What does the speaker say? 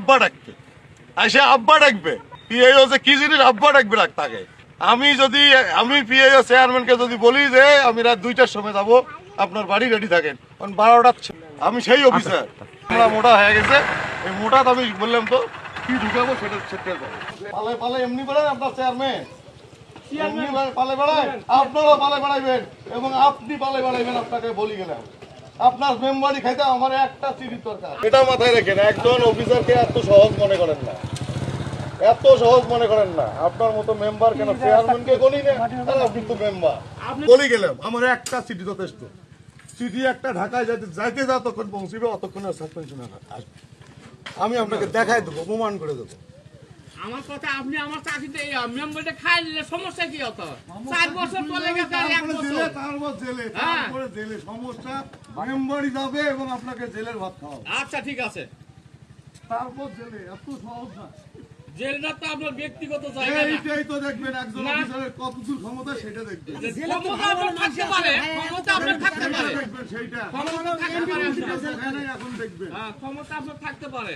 আব্বা ডাকবে, এসে আব্বা ডাকবে। পিআইও যে কি জিনিস আব্বা ডাকবে তাকে। আমি পিআইও চেয়ারম্যানকে যদি বলি যে আমি রাত 2টার সময় যাবো, আপনার বাড়ি রেডি থাকেন, 12টা, আমি সেই অফিসার। আমরা মোটা হয়ে গেছে, এই মোটা আমি বললাম তো কি ঢুকাবো সেটা পালে পালে এমনি বেড়ান আপনার চেয়ারম্যান, এমনি পালে বেড়ায়, আপনারাও পালে বেড়াইবেন এবং আপনি পালে বেড়াইবেন। আপনাকে বলি গেলাম আপনার মেম্বারই খাইতে আমার একটা চিঠির দরকার, এটা মাথায় রেখেন। একজন অফিসারকে এত সহজ মনে করেন না, এত সহজ মনে করেন না। আপনার মতো মেম্বার কেন চেয়ারম্যানকে বলি না, আপনি তো মেম্বার। বলি গেলাম আমার একটা চিঠি যথেষ্ট। চিঠি একটা ঢাকায় যাইতে যতক্ষণ পৌঁছিবে অতক্ষণ আসবে। আমি আপনাকে দেখাই দেবো, প্রমাণ করে দেবো। আমার কথা, আপনি আমার চাকরিতে মেম্বারটা খাই নিলে সমস্যা কি হতো? 4 বছর পরে গেছে, আর 1 বছর তারপর জেলে, তারপরে জেলে সমস্যা, মেম্বারই যাবে এবং আপনাকে জেলের ভাত খাওয়াবে। আচ্ছা ঠিক আছে, তারপর জেলে, এত সহজ না। জেলটা তো আপনার ব্যক্তিগত জায়গা না। এইটাই তো দেখবেন একজন অফিসারের কতদূর ক্ষমতা, সেটা দেখবেন। ক্ষমতা আপনার থাকতে পারে, ক্ষমতা আপনার থাকতে পারে, দেখবেন সেইটা ক্ষমতা থাকতে পারে, এখন দেখবেন। ক্ষমতা আপনার থাকতে পারে।